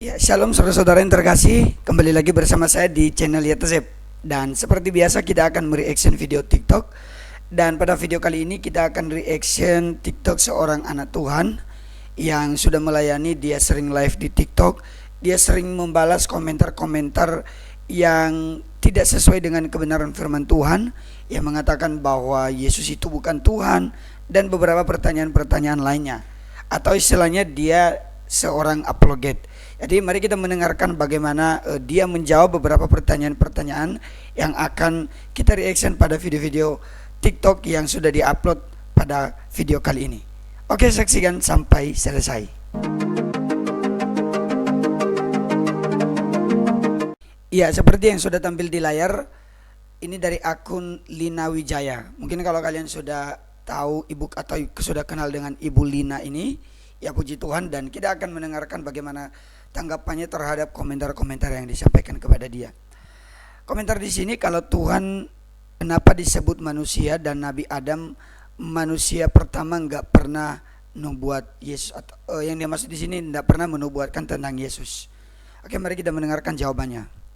Ya, shalom saudara-saudara yang terkasih, kembali lagi bersama saya di channel Yatazep. Dan seperti biasa kita akan mereaction video TikTok. Dan pada video kali ini kita akan reaction TikTok seorang anak Tuhan yang sudah melayani. Dia sering live di TikTok. Dia sering membalas komentar-komentar yang tidak sesuai dengan kebenaran firman Tuhan, yang mengatakan bahwa Yesus itu bukan Tuhan, dan beberapa pertanyaan-pertanyaan lainnya. Atau istilahnya dia seorang apologet. Jadi mari kita mendengarkan bagaimana dia menjawab beberapa pertanyaan-pertanyaan yang akan kita reaction pada video-video TikTok yang sudah diupload pada video kali ini. Oke, saksikan sampai selesai. Ya, seperti yang sudah tampil di layar, ini dari akun Lina Wijaya. Mungkin kalau kalian sudah tahu ibu atau sudah kenal dengan Ibu Lina ini, ya puji Tuhan, dan kita akan mendengarkan bagaimana tanggapannya terhadap komentar-komentar yang disampaikan kepada dia. Komentar di sini, kalau Tuhan kenapa disebut manusia dan Nabi Adam manusia pertama nggak pernah nubuat Yesus, atau yang dia maksud di sini nggak pernah menubuatkan tentang Yesus. Oke, mari kita mendengarkan jawabannya.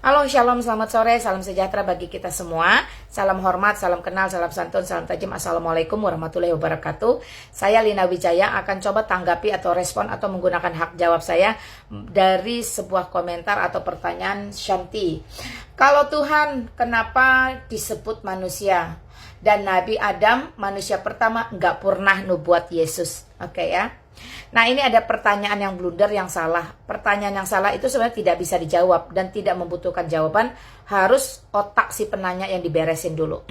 Halo, shalom, selamat sore, salam sejahtera bagi kita semua. Salam hormat, salam kenal, salam santun, salam tajam. Assalamualaikum warahmatullahi wabarakatuh. Saya Lina Wijaya akan coba tanggapi atau respon atau menggunakan hak jawab saya dari sebuah komentar atau pertanyaan Shanti. Kalau Tuhan kenapa disebut manusia dan Nabi Adam manusia pertama nggak pernah nubuat Yesus? Oke ya. Nah, ini ada pertanyaan yang blunder, yang salah. Pertanyaan yang salah itu sebenarnya tidak bisa dijawab dan tidak membutuhkan jawaban. Harus otak si penanya yang diberesin dulu.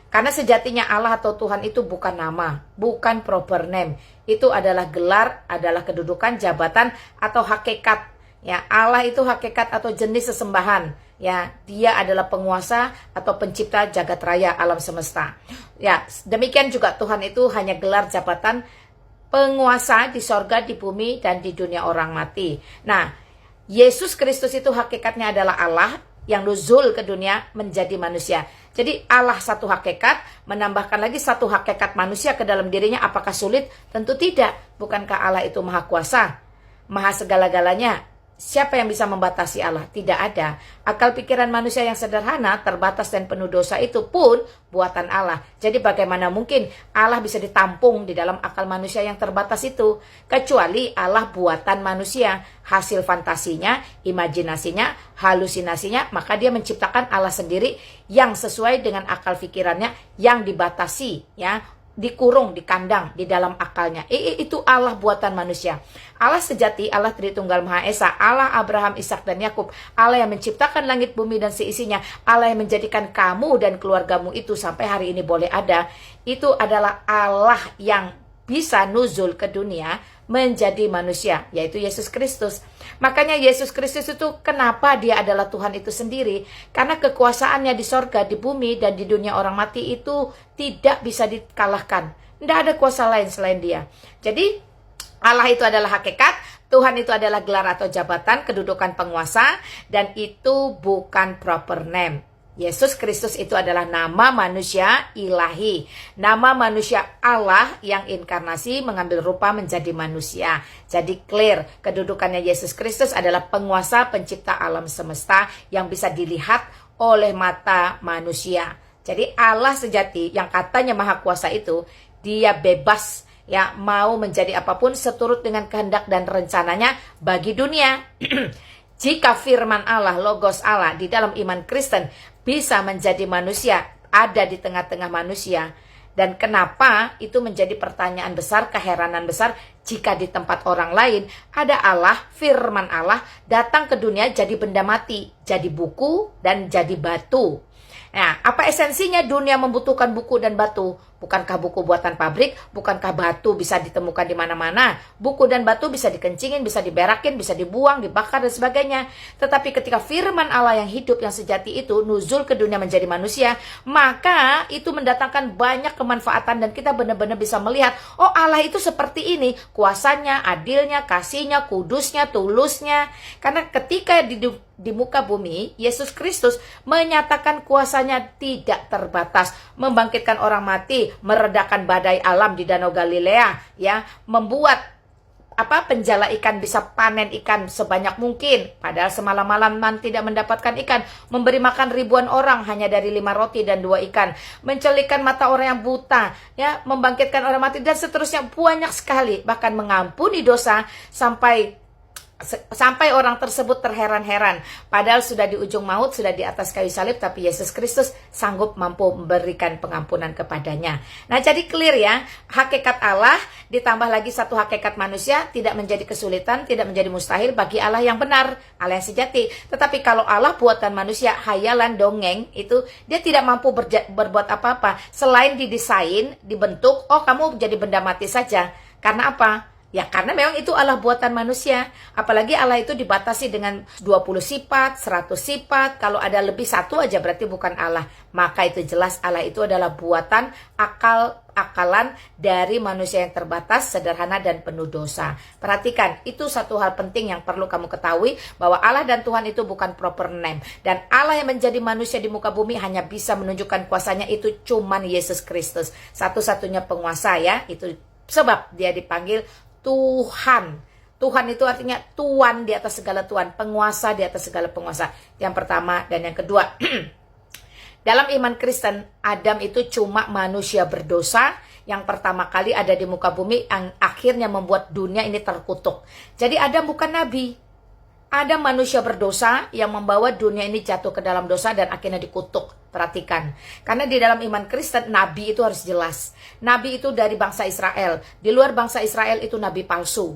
Karena sejatinya Allah atau Tuhan itu bukan nama, bukan proper name. Itu adalah gelar, adalah kedudukan, jabatan, atau hakikat. Ya, Allah itu hakikat atau jenis sesembahan. Ya, dia adalah penguasa atau pencipta jagat raya alam semesta. Ya, demikian juga Tuhan itu hanya gelar, jabatan, penguasa di sorga, di bumi, dan di dunia orang mati. Nah, Yesus Kristus itu hakikatnya adalah Allah yang nuzul ke dunia menjadi manusia. Jadi Allah satu hakikat, menambahkan lagi satu hakikat manusia ke dalam dirinya. Apakah sulit? Tentu tidak. Bukankah Allah itu maha kuasa, maha segala-galanya? Siapa yang bisa membatasi Allah? Tidak ada. Akal pikiran manusia yang sederhana, terbatas dan penuh dosa itu pun buatan Allah. Jadi bagaimana mungkin Allah bisa ditampung di dalam akal manusia yang terbatas itu? Kecuali Allah buatan manusia. Hasil fantasinya, imajinasinya, halusinasinya, maka dia menciptakan Allah sendiri yang sesuai dengan akal pikirannya yang dibatasi, ya, dikurung, dikandang di dalam akalnya. Itu Allah buatan manusia. Allah sejati, Allah Tritunggal Maha Esa, Allah Abraham, Ishak dan Yakub, Allah yang menciptakan langit, bumi dan seisinya, Allah yang menjadikan kamu dan keluargamu itu sampai hari ini boleh ada. Itu adalah Allah yang bisa nuzul ke dunia menjadi manusia, yaitu Yesus Kristus. Makanya Yesus Kristus itu kenapa dia adalah Tuhan itu sendiri? Karena kekuasaannya di sorga, di bumi, dan di dunia orang mati itu tidak bisa dikalahkan. Tidak ada kuasa lain selain dia. Jadi Allah itu adalah hakikat, Tuhan itu adalah gelar atau jabatan, kedudukan penguasa, dan itu bukan proper name. Yesus Kristus itu adalah nama manusia ilahi, nama manusia Allah yang inkarnasi mengambil rupa menjadi manusia. Jadi clear, kedudukannya Yesus Kristus adalah penguasa pencipta alam semesta yang bisa dilihat oleh mata manusia. Jadi Allah sejati yang katanya maha kuasa itu, dia bebas, ya, mau menjadi apapun seturut dengan kehendak dan rencananya bagi dunia. Jika firman Allah, logos Allah di dalam iman Kristen bisa menjadi manusia, ada di tengah-tengah manusia. Dan kenapa itu menjadi pertanyaan besar, keheranan besar jika di tempat orang lain ada Allah, firman Allah datang ke dunia jadi benda mati, jadi buku dan jadi batu. Nah, apa esensinya dunia membutuhkan buku dan batu? Bukankah buku buatan pabrik? Bukankah batu bisa ditemukan di mana-mana? Buku dan batu bisa dikencingin, bisa diberakin, bisa dibuang, dibakar, dan sebagainya. Tetapi ketika firman Allah yang hidup, yang sejati itu nuzul ke dunia menjadi manusia, maka itu mendatangkan banyak kemanfaatan dan kita benar-benar bisa melihat, oh Allah itu seperti ini, kuasanya, adilnya, kasihnya, kudusnya, tulusnya. Karena ketika di muka bumi, Yesus Kristus menyatakan kuasanya tidak terbatas, membangkitkan orang mati, meredakan badai alam di Danau Galilea, ya, membuat penjala ikan bisa panen ikan sebanyak mungkin, padahal semalam-malaman tidak mendapatkan ikan, memberi makan ribuan orang hanya dari 5 roti dan 2 ikan, mencelikan mata orang yang buta, ya, membangkitkan orang mati dan seterusnya, banyak sekali, bahkan mengampuni dosa sampai orang tersebut terheran-heran. Padahal sudah di ujung maut, sudah di atas kayu salib, tapi Yesus Kristus sanggup mampu memberikan pengampunan kepadanya. Nah, jadi clear ya, hakikat Allah ditambah lagi satu hakikat manusia tidak menjadi kesulitan, tidak menjadi mustahil bagi Allah yang benar, Allah yang sejati. Tetapi kalau Allah buatan manusia, hayalan, dongeng, itu dia tidak mampu berbuat apa-apa selain didesain, dibentuk, oh kamu jadi benda mati saja. Karena apa? Ya karena memang itu Allah buatan manusia. Apalagi Allah itu dibatasi dengan 20 sifat, 100 sifat. Kalau ada lebih satu aja berarti bukan Allah. Maka itu jelas Allah itu adalah buatan akalan dari manusia yang terbatas, sederhana dan penuh dosa. Perhatikan, itu satu hal penting yang perlu kamu ketahui, bahwa Allah dan Tuhan itu bukan proper name. Dan Allah yang menjadi manusia di muka bumi hanya bisa menunjukkan kuasanya itu cuman Yesus Kristus. Satu-satunya penguasa ya. Itu sebab dia dipanggil Tuhan. Tuhan itu artinya Tuan di atas segala Tuan, penguasa di atas segala penguasa. Yang pertama dan yang kedua. Dalam iman Kristen, Adam itu cuma manusia berdosa yang pertama kali ada di muka bumi, yang akhirnya membuat dunia ini terkutuk. Jadi Adam bukan nabi. Adam manusia berdosa yang membawa dunia ini jatuh ke dalam dosa dan akhirnya dikutuk. Perhatikan. Karena di dalam iman Kristen, nabi itu harus jelas. Nabi itu dari bangsa Israel. Di luar bangsa Israel itu nabi palsu.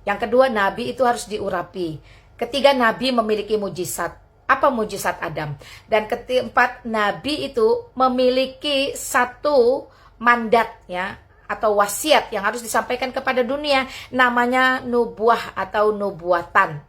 Yang kedua, nabi itu harus diurapi. Ketiga, nabi memiliki mujizat. Apa mujizat Adam? Dan keempat, nabi itu memiliki satu mandat ya, atau wasiat yang harus disampaikan kepada dunia, namanya nubuah atau nubuatan.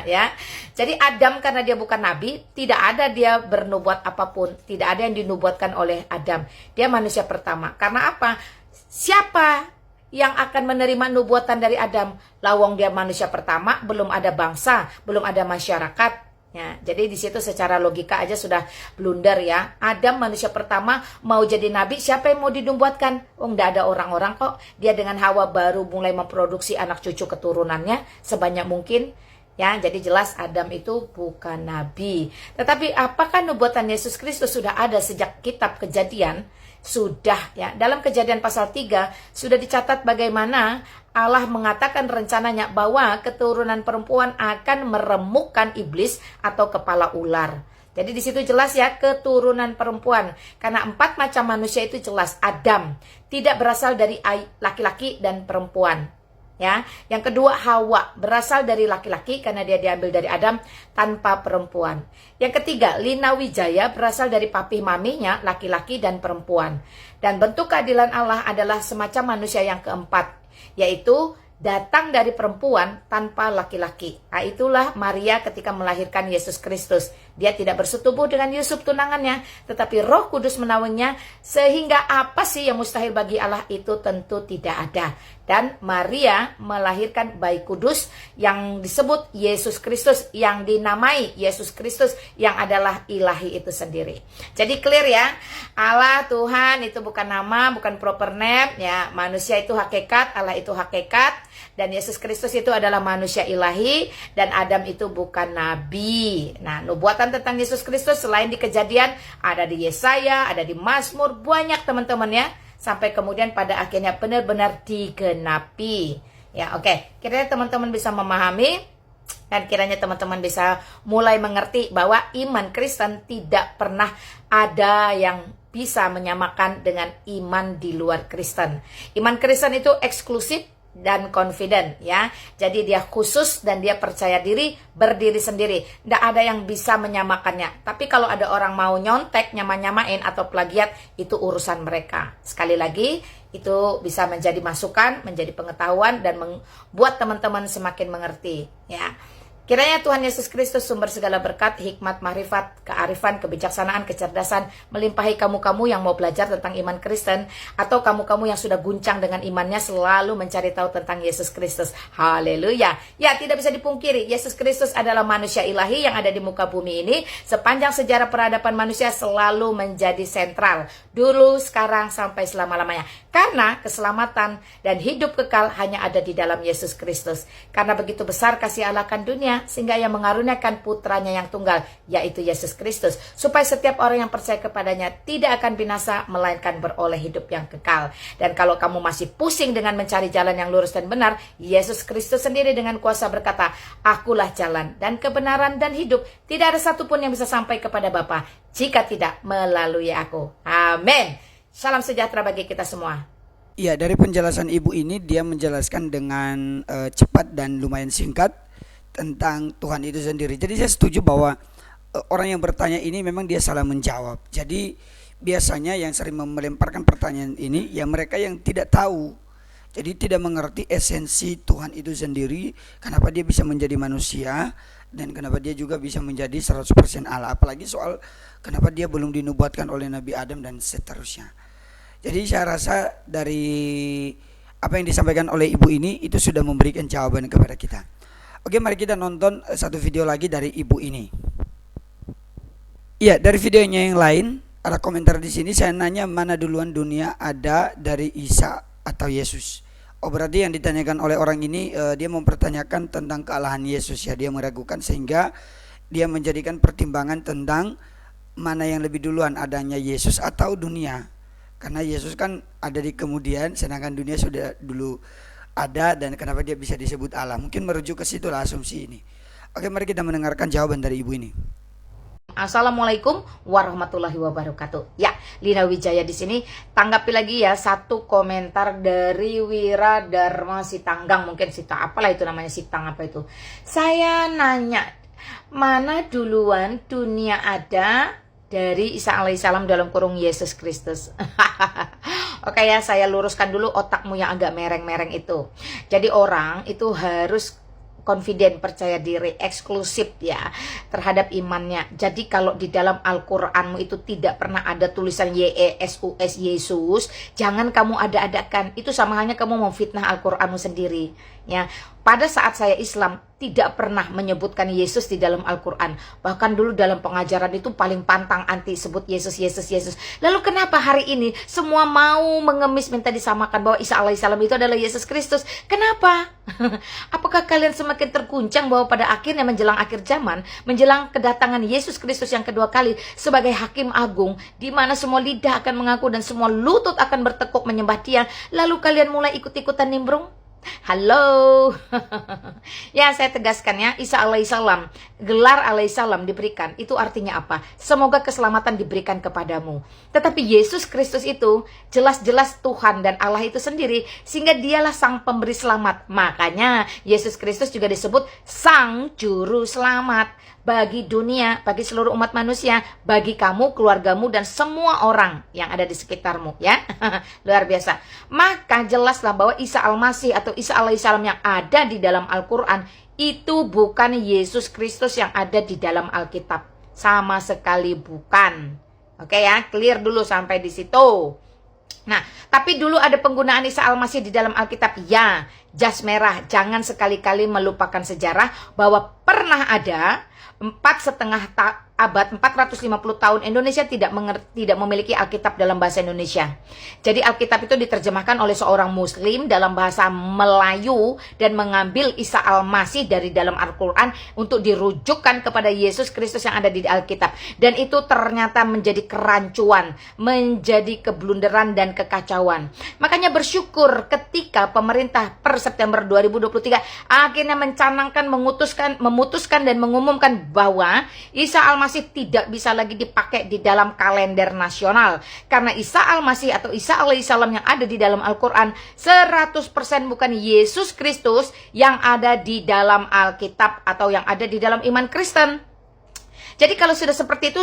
Ya, jadi Adam karena dia bukan nabi, tidak ada dia bernubuat apapun, tidak ada yang dinubuatkan oleh Adam. Dia manusia pertama. Karena apa? Siapa yang akan menerima nubuatan dari Adam? Lawang dia manusia pertama, belum ada bangsa, belum ada masyarakat. Ya, jadi di situ secara logika aja sudah blunder ya. Adam manusia pertama mau jadi nabi, siapa yang mau dinubuatkan? Oh, nggak ada orang-orang kok. Dia dengan Hawa baru mulai memproduksi anak cucu keturunannya sebanyak mungkin. Ya, jadi jelas Adam itu bukan nabi. Tetapi apakah nubuatan Yesus Kristus sudah ada sejak kitab Kejadian? Sudah ya. Dalam Kejadian pasal 3 sudah dicatat bagaimana Allah mengatakan rencananya bahwa keturunan perempuan akan meremukkan iblis atau kepala ular. Jadi di situ jelas ya, keturunan perempuan. Karena 4 macam manusia itu jelas. Adam tidak berasal dari laki-laki dan perempuan. Ya, yang kedua Hawa berasal dari laki-laki karena dia diambil dari Adam tanpa perempuan. Yang ketiga Lina Wijaya berasal dari papi maminya laki-laki dan perempuan. Dan bentuk keadilan Allah adalah semacam manusia yang keempat, yaitu datang dari perempuan tanpa laki-laki. Nah, itulah Maria ketika melahirkan Yesus Kristus. Dia tidak bersetubuh dengan Yusuf tunangannya, tetapi Roh Kudus menaunginya, sehingga apa sih yang mustahil bagi Allah itu tentu tidak ada. Dan Maria melahirkan bayi kudus yang disebut Yesus Kristus, yang dinamai Yesus Kristus, yang adalah ilahi itu sendiri. Jadi clear ya, Allah Tuhan itu bukan nama, bukan proper name ya. Manusia itu hakikat, Allah itu hakikat, dan Yesus Kristus itu adalah manusia ilahi, dan Adam itu bukan nabi. Nah, nubuatan tentang Yesus Kristus selain di Kejadian, ada di Yesaya, ada di Mazmur, banyak teman-teman ya. Sampai kemudian pada akhirnya benar-benar digenapi. Ya, oke. Kiranya teman-teman bisa memahami dan kiranya teman-teman bisa mulai mengerti bahwa iman Kristen tidak pernah ada yang bisa menyamakan dengan iman di luar Kristen. Iman Kristen itu eksklusif dan confident ya. Jadi dia khusus dan dia percaya diri, berdiri sendiri. Tidak ada yang bisa menyamakannya. Tapi kalau ada orang mau nyontek, nyamain atau plagiat, itu urusan mereka. Sekali lagi, itu bisa menjadi masukan, menjadi pengetahuan dan membuat teman-teman semakin mengerti ya. Kiranya Tuhan Yesus Kristus sumber segala berkat, hikmat, marifat, kearifan, kebijaksanaan, kecerdasan melimpahi kamu-kamu yang mau belajar tentang iman Kristen, atau kamu-kamu yang sudah guncang dengan imannya selalu mencari tahu tentang Yesus Kristus. Haleluya. Ya, tidak bisa dipungkiri, Yesus Kristus adalah manusia ilahi yang ada di muka bumi ini. Sepanjang sejarah peradaban manusia selalu menjadi sentral. Dulu, sekarang, sampai selama-lamanya. Karena keselamatan dan hidup kekal hanya ada di dalam Yesus Kristus. Karena begitu besar kasih Allah akan dunia, sehingga Ia mengaruniakan putranya yang tunggal, yaitu Yesus Kristus, supaya setiap orang yang percaya kepadanya tidak akan binasa, melainkan beroleh hidup yang kekal. Dan kalau kamu masih pusing dengan mencari jalan yang lurus dan benar, Yesus Kristus sendiri dengan kuasa berkata, "Akulah jalan dan kebenaran dan hidup. Tidak ada satupun yang bisa sampai kepada Bapa jika tidak melalui aku." Amin. Salam sejahtera bagi kita semua. Iya, dari penjelasan ibu ini dia menjelaskan dengan cepat dan lumayan singkat tentang Tuhan itu sendiri. Jadi saya setuju bahwa orang yang bertanya ini memang dia salah menjawab. Jadi biasanya yang sering melemparkan pertanyaan ini ya mereka yang tidak tahu. Jadi tidak mengerti esensi Tuhan itu sendiri, kenapa dia bisa menjadi manusia dan kenapa dia juga bisa menjadi 100% Allah. Apalagi soal kenapa dia belum dinubuatkan oleh Nabi Adam dan seterusnya. Jadi saya rasa dari apa yang disampaikan oleh ibu ini itu sudah memberikan jawaban kepada kita. Oke, mari kita nonton satu video lagi dari ibu ini. Iya, dari videonya yang lain ada komentar di sini. Saya nanya mana duluan dunia ada, dari Isa atau Yesus. Oh, berarti yang ditanyakan oleh orang ini dia mempertanyakan tentang kealahan Yesus ya. Dia meragukan sehingga dia menjadikan pertimbangan tentang mana yang lebih duluan, adanya Yesus atau dunia. Karena Yesus kan ada di kemudian, sedangkan dunia sudah dulu ada, dan kenapa dia bisa disebut Allah. Mungkin merujuk ke situ lah asumsi ini. Oke, mari kita mendengarkan jawaban dari ibu ini. Assalamualaikum warahmatullahi wabarakatuh. Ya, Lina Wijaya di sini. Tanggapi lagi ya satu komentar dari Wira Dharma Sitanggang, mungkin Sita apalah itu namanya, Sitang apa itu. Saya nanya, mana duluan dunia ada, dari Isa alaihissalam dalam kurung Yesus Kristus. Oke ya, saya luruskan dulu otakmu yang agak mereng-mereng itu. Jadi orang itu harus confident, percaya diri, eksklusif ya terhadap imannya. Jadi kalau di dalam Al-Qur'anmu itu tidak pernah ada tulisan YESUS Yesus, jangan kamu ada-adakan. Itu sama halnya kamu memfitnah Al-Qur'anmu sendiri ya. Pada saat saya Islam tidak pernah menyebutkan Yesus di dalam Al-Quran. Bahkan dulu dalam pengajaran itu paling pantang anti sebut Yesus, Yesus, Yesus. Lalu kenapa hari ini semua mau mengemis minta disamakan bahwa Isa alaihissalam itu adalah Yesus Kristus? Kenapa? Apakah kalian semakin terguncang bahwa pada akhirnya menjelang akhir zaman, menjelang kedatangan Yesus Kristus yang kedua kali sebagai Hakim Agung, di mana semua lidah akan mengaku dan semua lutut akan bertekuk menyembah Dia, lalu kalian mulai ikut-ikutan nimbrung? Halo. Ya, saya tegaskan ya, Isa alaihissalam, gelar alaihissalam diberikan, itu artinya apa? Semoga keselamatan diberikan kepadamu. Tetapi Yesus Kristus itu jelas-jelas Tuhan dan Allah itu sendiri, sehingga Dialah sang pemberi selamat. Makanya Yesus Kristus juga disebut sang juru selamat bagi dunia, bagi seluruh umat manusia, bagi kamu, keluargamu, dan semua orang yang ada di sekitarmu ya. Luar biasa. Maka jelaslah bahwa Isa Al-Masih atau Isa alaihissalam yang ada di dalam Al-Quran itu bukan Yesus Kristus yang ada di dalam Alkitab. Sama sekali bukan. Oke ya, clear dulu sampai di situ. Nah, tapi dulu ada penggunaan Isa Al-Masih di dalam Alkitab. Ya, jas merah. Jangan sekali-kali melupakan sejarah bahwa pernah ada 4,5 abad, 450 tahun Indonesia tidak memiliki Alkitab dalam bahasa Indonesia. Jadi Alkitab itu diterjemahkan oleh seorang Muslim dalam bahasa Melayu dan mengambil Isa Al-Masih dari dalam Al-Quran untuk dirujukkan kepada Yesus Kristus yang ada di Alkitab. Dan itu ternyata menjadi kerancuan, menjadi keblunderan dan kekacauan. Makanya bersyukur ketika pemerintah per September 2023 akhirnya mencanangkan, memutuskan dan mengumumkan bahwa Isa Al-Masih tidak bisa lagi dipakai di dalam kalender nasional. Karena Isa Al-Masih atau Isa alaihissalam yang ada di dalam Al-Quran 100% bukan Yesus Kristus yang ada di dalam Alkitab atau yang ada di dalam iman Kristen. Jadi kalau sudah seperti itu,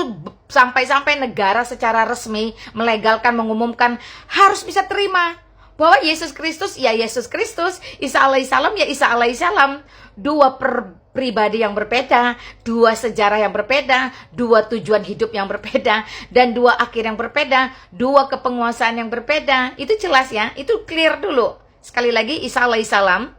sampai-sampai negara secara resmi melegalkan, mengumumkan, harus bisa terima bahwa Yesus Kristus ya Yesus Kristus, Isa alaihissalam ya Isa alaihissalam. Dua pribadi yang berbeda, dua sejarah yang berbeda, dua tujuan hidup yang berbeda, dan dua akhir yang berbeda, dua kepenguasaan yang berbeda. Itu jelas ya, itu clear dulu. Sekali lagi, Isa alaihissalam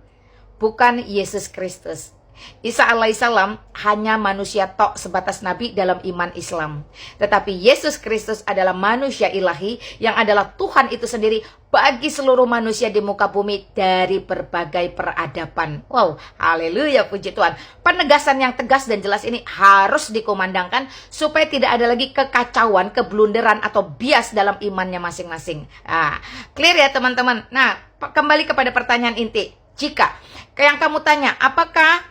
bukan Yesus Kristus. Isa alaihissalam hanya manusia tok sebatas nabi dalam iman Islam. Tetapi Yesus Kristus adalah manusia ilahi yang adalah Tuhan itu sendiri bagi seluruh manusia di muka bumi dari berbagai peradaban. Wow, haleluya, puji Tuhan. Penegasan yang tegas dan jelas ini harus dikumandangkan supaya tidak ada lagi kekacauan, keblunderan atau bias dalam imannya masing-masing. Clear ya teman-teman. Nah, kembali kepada pertanyaan inti. Jika yang kamu tanya, apakah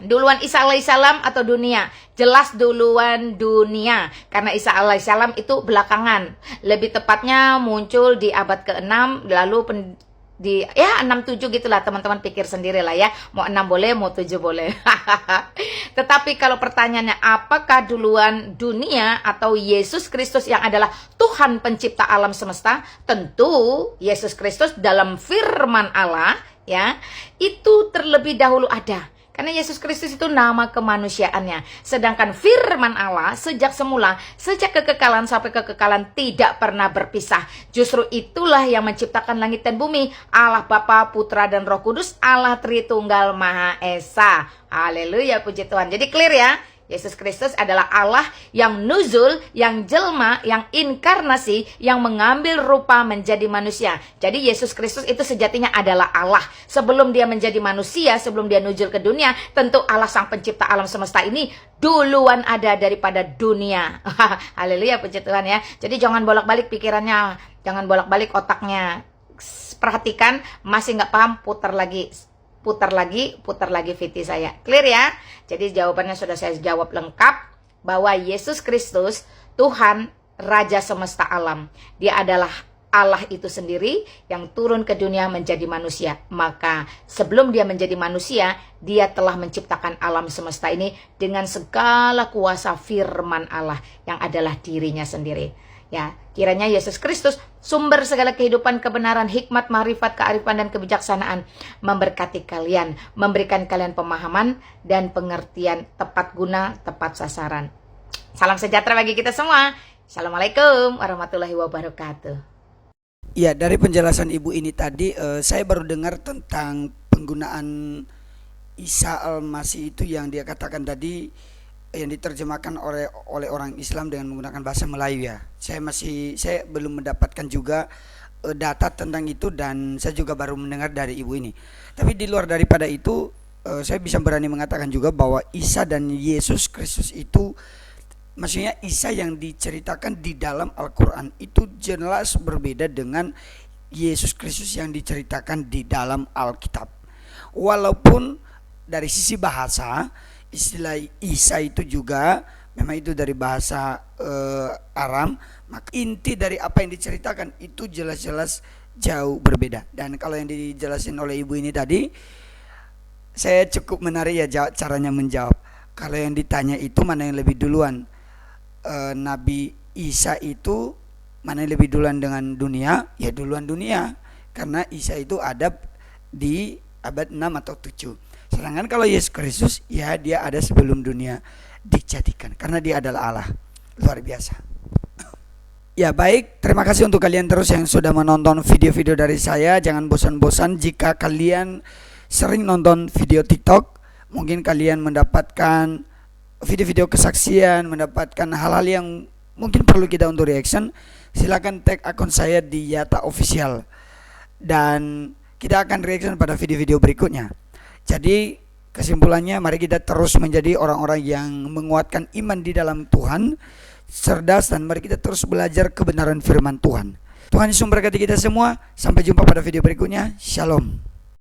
duluan Isa alaihissalam atau dunia? Jelas duluan dunia, karena Isa alaihissalam itu belakangan. Lebih tepatnya muncul di abad ke-6, lalu di 67 gitulah, teman-teman pikir sendiri lah ya. Mau 6 boleh, mau 7 boleh. Tetapi kalau pertanyaannya apakah duluan dunia atau Yesus Kristus yang adalah Tuhan pencipta alam semesta? Tentu Yesus Kristus dalam firman Allah ya, itu terlebih dahulu ada. Karena Yesus Kristus itu nama kemanusiaannya. Sedangkan firman Allah sejak semula, sejak kekekalan sampai kekekalan tidak pernah berpisah. Justru itulah yang menciptakan langit dan bumi. Allah Bapa, Putra, dan Roh Kudus, Allah Tritunggal Maha Esa. Haleluya, puji Tuhan. Jadi clear ya. Yesus Kristus adalah Allah yang nuzul, yang jelma, yang inkarnasi, yang mengambil rupa menjadi manusia. Jadi Yesus Kristus itu sejatinya adalah Allah. Sebelum dia menjadi manusia, sebelum dia nuzul ke dunia, tentu Allah sang pencipta alam semesta ini duluan ada daripada dunia. Haleluya, puji Tuhan ya. Jadi jangan bolak-balik pikirannya, jangan bolak-balik otaknya. Perhatikan, masih nggak paham, putar lagi VT saya. Clear ya? Jadi jawabannya sudah saya jawab lengkap, bahwa Yesus Kristus Tuhan Raja semesta alam. Dia adalah Allah itu sendiri yang turun ke dunia menjadi manusia. Maka sebelum dia menjadi manusia, dia telah menciptakan alam semesta ini dengan segala kuasa firman Allah yang adalah dirinya sendiri. Ya, kiranya Yesus Kristus, sumber segala kehidupan, kebenaran, hikmat, marifat, kearifan, dan kebijaksanaan, memberkati kalian, memberikan kalian pemahaman dan pengertian tepat guna, tepat sasaran. Salam sejahtera bagi kita semua. Assalamualaikum warahmatullahi wabarakatuh. Ya, dari penjelasan Ibu ini tadi, saya baru dengar tentang penggunaan Isa al-Masih itu yang dia katakan tadi, yang diterjemahkan oleh orang Islam dengan menggunakan bahasa Melayu ya. Saya belum mendapatkan juga data tentang itu, dan saya juga baru mendengar dari Ibu ini. Tapi di luar daripada itu, saya bisa berani mengatakan juga bahwa Isa dan Yesus Kristus itu, maksudnya Isa yang diceritakan di dalam Al-Quran itu jelas berbeda dengan Yesus Kristus yang diceritakan di dalam Alkitab. Walaupun dari sisi bahasa, istilah Isa itu juga memang itu dari bahasa Aram, maka inti dari apa yang diceritakan itu jelas-jelas jauh berbeda. Dan kalau yang dijelasin oleh Ibu ini tadi, saya cukup menarik ya caranya menjawab. Kalau yang ditanya itu mana yang lebih duluan, Nabi Isa itu mana yang lebih duluan dengan dunia? Ya duluan dunia, karena Isa itu ada di abad 6 atau 7. Sedangkan kalau Yesus Kristus, ya dia ada sebelum dunia dijadikan, karena dia adalah Allah. Luar biasa. Ya baik, terima kasih untuk kalian terus yang sudah menonton video-video dari saya. Jangan bosan-bosan jika kalian sering nonton video TikTok. Mungkin kalian mendapatkan video-video kesaksian, mendapatkan hal-hal yang mungkin perlu kita untuk reaction. Silakan tag akun saya di Yata Official, dan kita akan reaction pada video-video berikutnya. Jadi kesimpulannya, mari kita terus menjadi orang-orang yang menguatkan iman di dalam Tuhan, cerdas, dan mari kita terus belajar kebenaran firman Tuhan. Tuhan Yesus memberkati kita semua. Sampai jumpa pada video berikutnya. Shalom.